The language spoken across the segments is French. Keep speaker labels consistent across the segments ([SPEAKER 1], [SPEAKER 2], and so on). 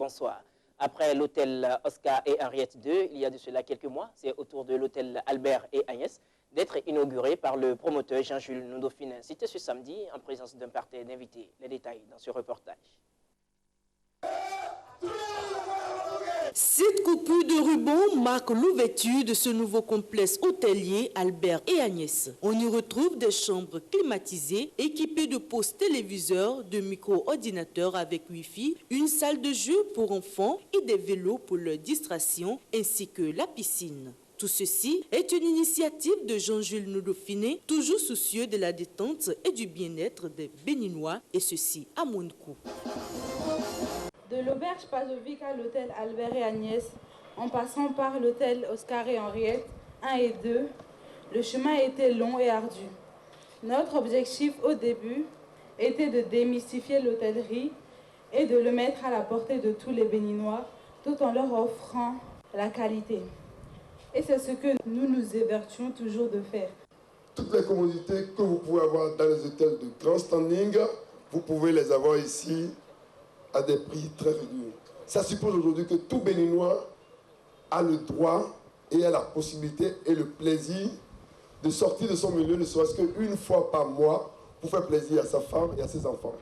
[SPEAKER 1] bonsoir. Après l'hôtel Oscar et Henriette II, il y a de cela quelques mois, c'est au tour de l'hôtel Albert et Agnès d'être inauguré par le promoteur Jean-Jules Ndofine. C'était ce samedi en présence d'un parterre d'invités. Les détails dans ce reportage.
[SPEAKER 2] Cette coupure de ruban marque l'ouverture de ce nouveau complexe hôtelier Albert et Agnès. On y retrouve des chambres climatisées équipées de postes téléviseurs, de micro-ordinateurs avec Wi-Fi, une salle de jeu pour enfants et des vélos pour leur distraction, ainsi que la piscine. Tout ceci est une initiative de Jean-Jules Ndofine, toujours soucieux de la détente et du bien-être des Béninois, et ceci à Mounkou.
[SPEAKER 3] De l'auberge Pazovic à l'hôtel Albert et Agnès, en passant par l'hôtel Oscar et Henriette 1 et 2, le chemin était long et ardu. Notre objectif au début était de démystifier l'hôtellerie et de le mettre à la portée de tous les Béninois, tout en leur offrant la qualité. Et c'est ce que nous nous évertuons toujours de faire.
[SPEAKER 4] Toutes les commodités que vous pouvez avoir dans les hôtels de grand standing, vous pouvez les avoir ici à des prix très réduits. Ça suppose aujourd'hui que tout Béninois a le droit et a la possibilité et le plaisir de sortir de son milieu, ne serait-ce qu'une fois par mois, pour faire plaisir à sa femme et à ses enfants.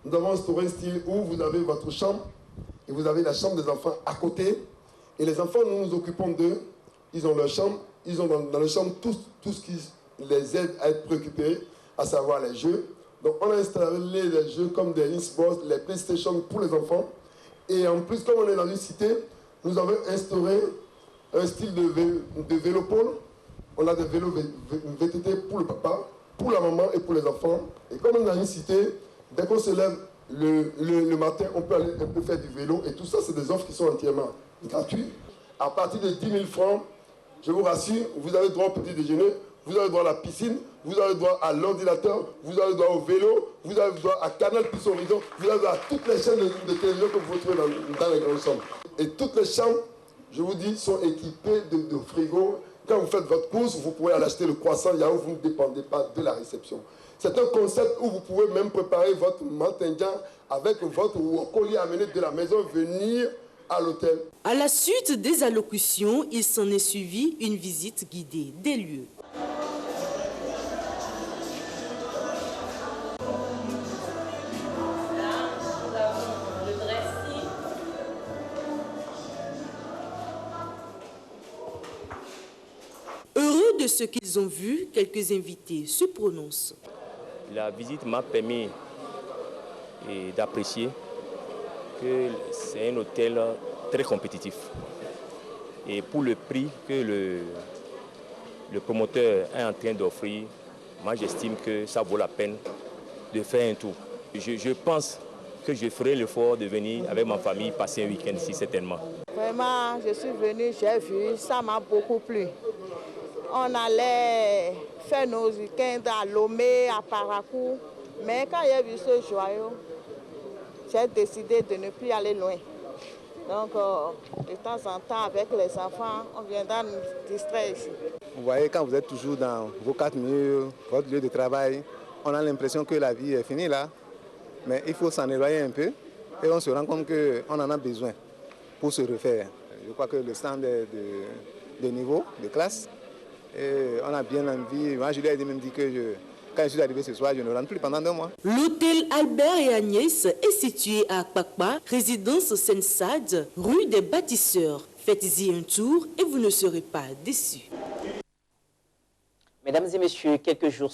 [SPEAKER 4] Nous avons instauré un style où vous avez votre chambre et vous avez la chambre des enfants à côté. Et les enfants, nous nous occupons d'eux. Ils ont leur chambre, ils ont dans leur chambre tout ce qui les aide à être préoccupés, à savoir les jeux. Donc on a installé les jeux comme des eSports, les PlayStation pour les enfants. Et en plus, comme on est dans une cité, nous avons instauré un style de vélopole. On a des vélos VTT pour le papa, pour la maman et pour les enfants. Et comme on est dans une cité, dès qu'on se lève le matin, on peut aller un peu faire du vélo. Et tout ça, c'est des offres qui sont entièrement gratuites. À partir de 10 000 francs, je vous rassure, vous avez droit au petit déjeuner, vous avez droit à la piscine, vous avez droit à l'ordinateur, vous avez droit au vélo, vous avez droit à Canal Plus Horizon, vous avez droit à toutes les chaînes de télévision que vous trouvez dans les grandes chambres. Et toutes les chambres, je vous dis, sont équipées de frigos. Quand vous faites votre course, vous pouvez aller acheter le croissant, là où vous ne dépendez pas de la réception. C'est un concept où vous pouvez même préparer votre mantingan avec votre colis amené de la maison, venir à l'hôtel.
[SPEAKER 2] À la suite des allocutions, il s'en est suivi une visite guidée des lieux. Heureux de ce qu'ils ont vu, quelques invités se prononcent.
[SPEAKER 5] La visite m'a permis d'apprécier que c'est un hôtel très compétitif. Et pour le prix que le promoteur est en train d'offrir, moi j'estime que ça vaut la peine de faire un tour. Je pense que je ferai l'effort de venir avec ma famille passer un week-end ici certainement.
[SPEAKER 6] Vraiment, je suis venue, j'ai vu, ça m'a beaucoup plu. On allait faire nos week-ends à Lomé, à Parakou, mais quand j'ai vu ce joyau, j'ai décidé de ne plus aller loin. Donc, de temps en temps, avec les enfants, on viendra nous distraire ici.
[SPEAKER 7] Vous voyez, quand vous êtes toujours dans vos 4 murs, votre lieu de travail, on a l'impression que la vie est finie là. Mais il faut s'en éloigner un peu et on se rend compte qu'on en a besoin pour se refaire. Je crois que le stand est de niveau, de classe. Et on a bien envie. Moi, je lui ai même dit que quand je suis arrivé ce soir, je ne rentre plus pendant 2 mois.
[SPEAKER 2] L'hôtel Albert et Agnès est situé à Kpakpa, résidence Sensade, rue des Bâtisseurs. Faites-y un tour et vous ne serez pas déçus.
[SPEAKER 1] Mesdames et messieurs, quelques jours